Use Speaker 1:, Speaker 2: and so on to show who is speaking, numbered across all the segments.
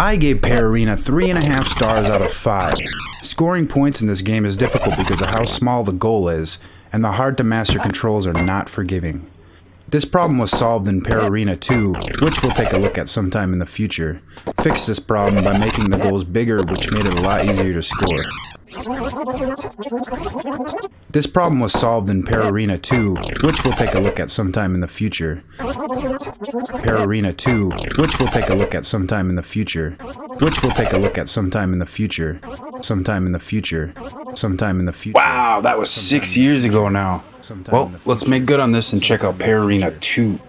Speaker 1: I gave Pararena 3.5 stars out of 5. Scoring points in this game is difficult because of how small the goal is, and the hard-to-master controls are not forgiving. This problem was solved in Pararena 2, which we'll take a look at sometime in the future. Fixed this problem by making the goals bigger, which made it a lot easier to score. This problem was solved in Pararena 2, which we'll take a look at sometime in the future. Pararena 2, which we'll take a look at sometime in the future. Which we'll take a look at sometime in the future. Sometime in the future. Sometime in the future.
Speaker 2: Wow, that was 6 years ago now. Well, let's make good on this and check out Pararena 2.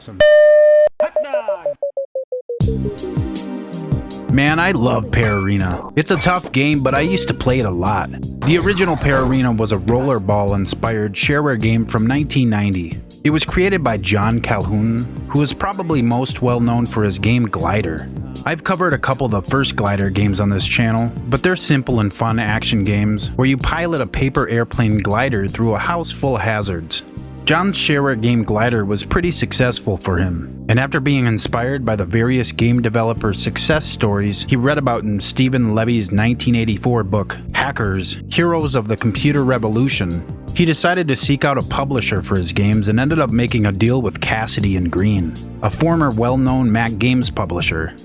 Speaker 1: Man, I love Pararena. It's a tough game, but I used to play it a lot. The original Pararena was a rollerball-inspired shareware game from 1990. It was created by John Calhoun, who is probably most well known for his game Glider. I've covered a couple of the first Glider games on this channel, but they're simple and fun action games where you pilot a paper airplane glider through a house full of hazards. John's shareware game Glider was pretty successful for him, and after being inspired by the various game developer success stories he read about in Stephen Levy's 1984 book, Hackers, Heroes of the Computer Revolution, he decided to seek out a publisher for his games and ended up making a deal with Casady Greene, a former well-known Mac Games publisher.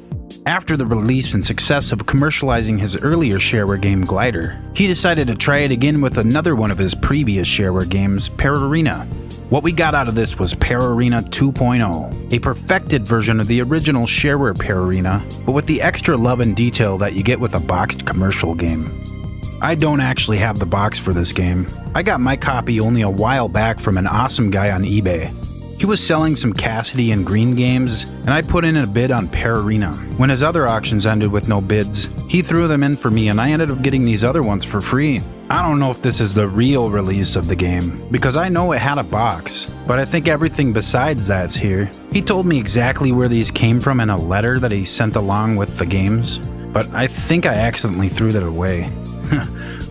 Speaker 1: After the release and success of commercializing his earlier shareware game Glider, he decided to try it again with another one of his previous shareware games, Pararena. What we got out of this was Pararena 2.0, a perfected version of the original shareware Pararena, but with the extra love and detail that you get with a boxed commercial game. I don't actually have the box for this game. I got my copy only a while back from an awesome guy on eBay. He was selling some Casady Greene games, and I put in a bid on Pararena. When his other auctions ended with no bids, he threw them in for me and I ended up getting these other ones for free. I don't know if this is the real release of the game, because I know it had a box, but I think everything besides that's here. He told me exactly where these came from in a letter that he sent along with the games, but I think I accidentally threw that away.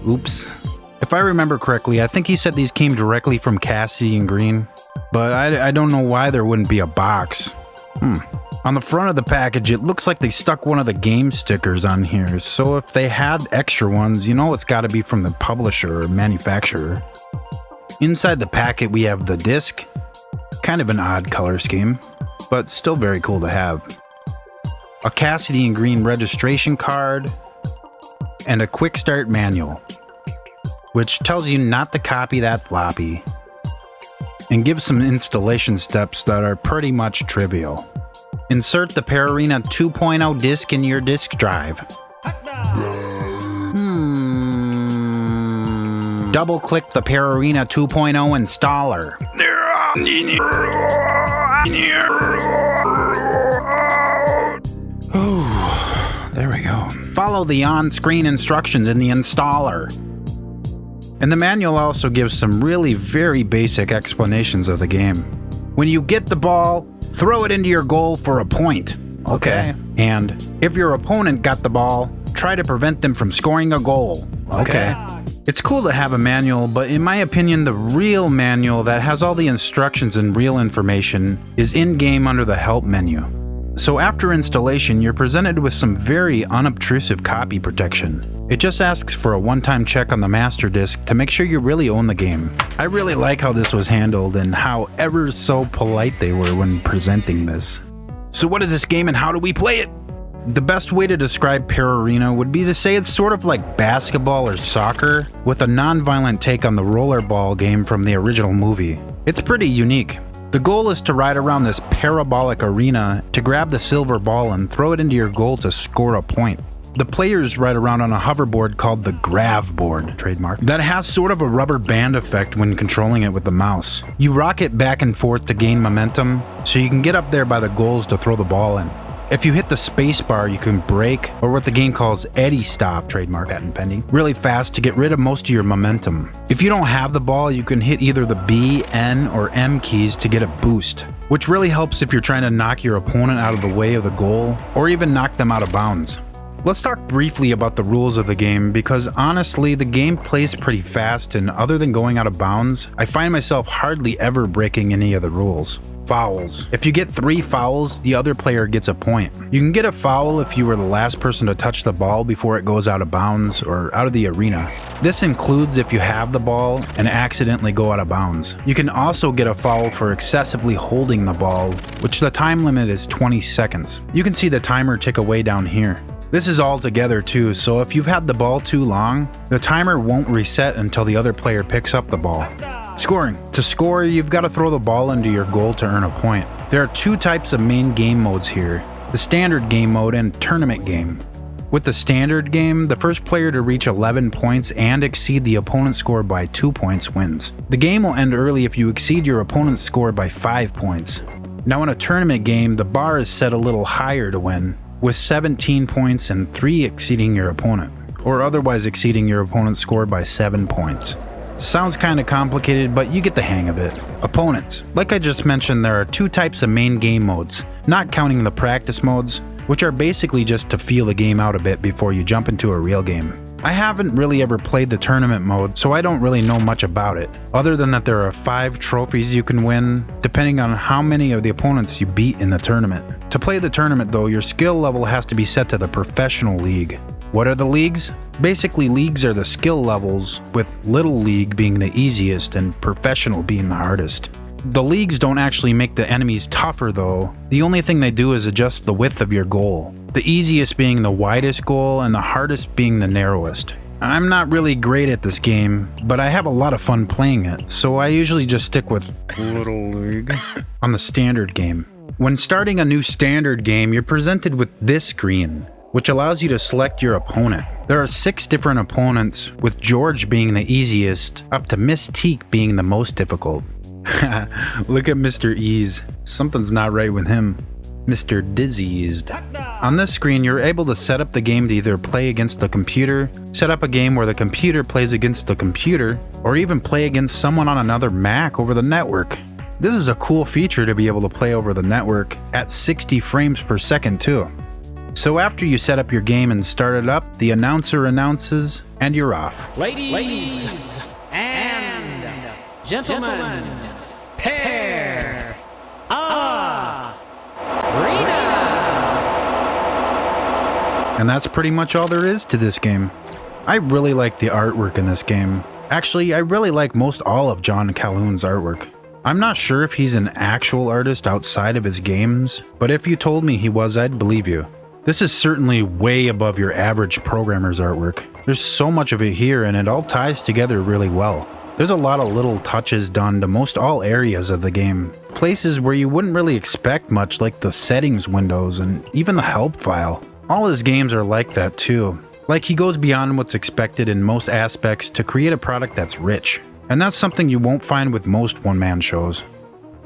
Speaker 1: Oops. If I remember correctly, I think he said these came directly from Casady Greene. But I don't know why there wouldn't be a box. On the front of the package, it looks like they stuck one of the game stickers on here, so if they had extra ones, you know it's gotta be from the publisher or manufacturer. Inside the packet we have the disc, kind of an odd color scheme, but still very cool to have. A Casady Greene registration card, and a quick start manual, which tells you not to copy that floppy, and gives some installation steps that are pretty much trivial. Insert the Pararena 2.0 disc in your disk drive. Double-click the Pararena 2.0 installer. There we go. Follow the on-screen instructions in the installer. And the manual also gives some really very basic explanations of the game. When you get the ball, throw it into your goal for a point. Okay. And if your opponent got the ball, try to prevent them from scoring a goal. Okay. It's cool to have a manual, but in my opinion, the real manual that has all the instructions and real information is in-game under the help menu. So after installation, you're presented with some very unobtrusive copy protection. It just asks for a one-time check on the master disk to make sure you really own the game. I really like how this was handled and how ever so polite they were when presenting this. So what is this game and how do we play it? The best way to describe Pararena would be to say it's sort of like basketball or soccer with a non-violent take on the rollerball game from the original movie. It's pretty unique. The goal is to ride around this parabolic arena to grab the silver ball and throw it into your goal to score a point. The players ride around on a hoverboard called the grav board, trademark, that has sort of a rubber band effect when controlling it with the mouse. You rock it back and forth to gain momentum, so you can get up there by the goals to throw the ball in. If you hit the space bar, you can brake, or what the game calls eddy stop, trademark patent pending, really fast to get rid of most of your momentum. If you don't have the ball, you can hit either the B, N, or M keys to get a boost, which really helps if you're trying to knock your opponent out of the way of the goal, or even knock them out of bounds. Let's talk briefly about the rules of the game, because honestly, the game plays pretty fast, and other than going out of bounds, I find myself hardly ever breaking any of the rules. Fouls. If you get 3 fouls, the other player gets a point. You can get a foul if you were the last person to touch the ball before it goes out of bounds or out of the arena. This includes if you have the ball and accidentally go out of bounds. You can also get a foul for excessively holding the ball, which the time limit is 20 seconds. You can see the timer tick away down here. This is all together too, so if you've had the ball too long, the timer won't reset until the other player picks up the ball. Scoring. To score, you've got to throw the ball into your goal to earn a point. There are 2 types of main game modes here, the standard game mode and tournament game. With the standard game, the first player to reach 11 points and exceed the opponent's score by 2 points wins. The game will end early if you exceed your opponent's score by 5 points. Now in a tournament game, the bar is set a little higher to win, with 17 points and 3 exceeding your opponent, or otherwise exceeding your opponent's score by 7 points. Sounds kinda complicated, but you get the hang of it. Opponents. Like I just mentioned, there are 2 types of main game modes, not counting the practice modes, which are basically just to feel the game out a bit before you jump into a real game. I haven't really ever played the tournament mode, so I don't really know much about it, other than that there are 5 trophies you can win, depending on how many of the opponents you beat in the tournament. To play the tournament though, your skill level has to be set to the professional league. What are the leagues? Basically, leagues are the skill levels, with Little League being the easiest and Professional being the hardest. The leagues don't actually make the enemies tougher though, the only thing they do is adjust the width of your goal. The easiest being the widest goal and the hardest being the narrowest. I'm not really great at this game, but I have a lot of fun playing it, so I usually just stick with Little League on the standard game. When starting a new standard game, you're presented with this screen, which allows you to select your opponent. There are 6 different opponents, with George being the easiest, up to Mystique being the most difficult. Look at Mr. Ease. Something's not right with him. Mr. Diseased. On this screen, you're able to set up the game to either play against the computer, set up a game where the computer plays against the computer, or even play against someone on another Mac over the network. This is a cool feature to be able to play over the network at 60 frames per second too. So after you set up your game and start it up, the announcer announces, and you're off.
Speaker 3: Ladies and gentlemen, Pararena.
Speaker 1: And that's pretty much all there is to this game. I really like the artwork in this game. Actually, I really like most all of John Calhoun's artwork. I'm not sure if he's an actual artist outside of his games, but if you told me he was, I'd believe you. This is certainly way above your average programmer's artwork. There's so much of it here and it all ties together really well. There's a lot of little touches done to most all areas of the game. Places where you wouldn't really expect much, like the settings windows and even the help file. All his games are like that too. Like he goes beyond what's expected in most aspects to create a product that's rich. And that's something you won't find with most one-man shows.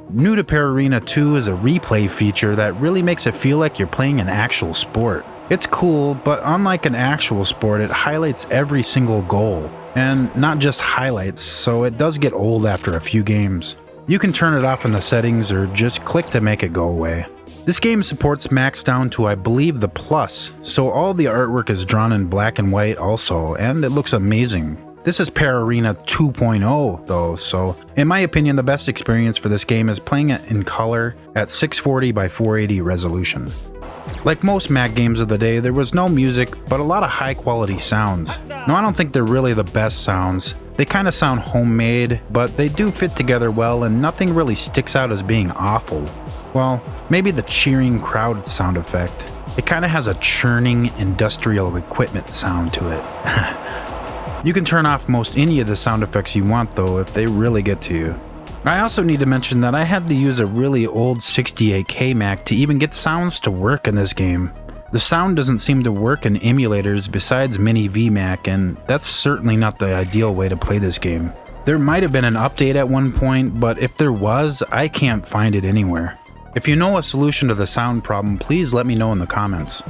Speaker 1: New to Pararena 2 is a replay feature that really makes it feel like you're playing an actual sport. It's cool, but unlike an actual sport, it highlights every single goal. And not just highlights, so it does get old after a few games. You can turn it off in the settings or just click to make it go away. This game supports max down to I believe the plus, so all the artwork is drawn in black and white also, and it looks amazing. This is Pararena 2.0 though, so in my opinion the best experience for this game is playing it in color at 640 by 480 resolution. Like most Mac games of the day, there was no music, but a lot of high quality sounds. No, I don't think they're really the best sounds. They kind of sound homemade, but they do fit together well and nothing really sticks out as being awful. Well, maybe the cheering crowd sound effect. It kind of has a churning industrial equipment sound to it. You can turn off most any of the sound effects you want though if they really get to you. I also need to mention that I had to use a really old 68K Mac to even get sounds to work in this game. The sound doesn't seem to work in emulators besides Mini VMac, and that's certainly not the ideal way to play this game. There might have been an update at one point, but if there was, I can't find it anywhere. If you know a solution to the sound problem, please let me know in the comments.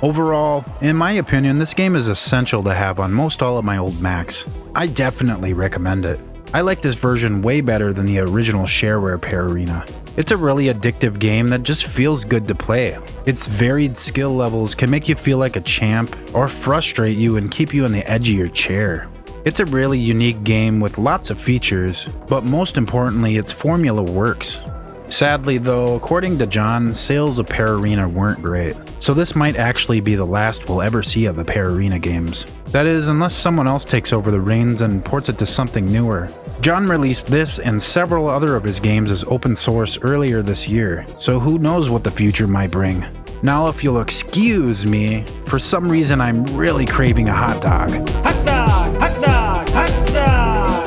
Speaker 1: Overall, in my opinion, this game is essential to have on most all of my old Macs. I definitely recommend it. I like this version way better than the original shareware Pararena. It's a really addictive game that just feels good to play. Its varied skill levels can make you feel like a champ or frustrate you and keep you on the edge of your chair. It's a really unique game with lots of features, but most importantly, its formula works. Sadly though, according to John, sales of Pararena weren't great, so this might actually be the last we'll ever see of the Pararena games. That is, unless someone else takes over the reins and ports it to something newer. John released this and several other of his games as open source earlier this year, so who knows what the future might bring. Now if you'll excuse me, for some reason I'm really craving a hot dog.
Speaker 3: Hot dog! Hot dog! Hot dog!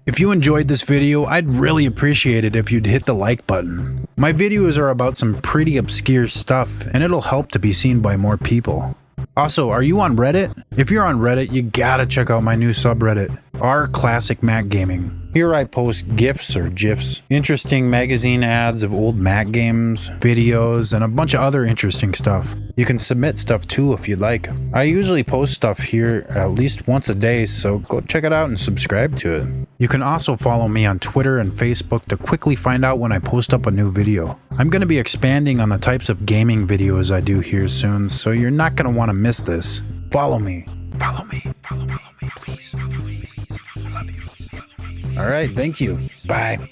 Speaker 1: If you enjoyed this video, I'd really appreciate it if you'd hit the like button. My videos are about some pretty obscure stuff, and it'll help to be seen by more people. Also, are you on Reddit? If you're on Reddit, you gotta check out my new subreddit, r/Classic Mac Gaming. Here I post GIFs or GIFs, interesting magazine ads of old Mac games, videos, and a bunch of other interesting stuff. You can submit stuff too if you'd like. I usually post stuff here at least once a day, so go check it out and subscribe to it. You can also follow me on Twitter and Facebook to quickly find out when I post up a new video. I'm going to be expanding on the types of gaming videos I do here soon, so you're not going to want to miss this. Follow me. Follow me. Follow me. Please. Follow me. I love you. All right. Thank you. Bye.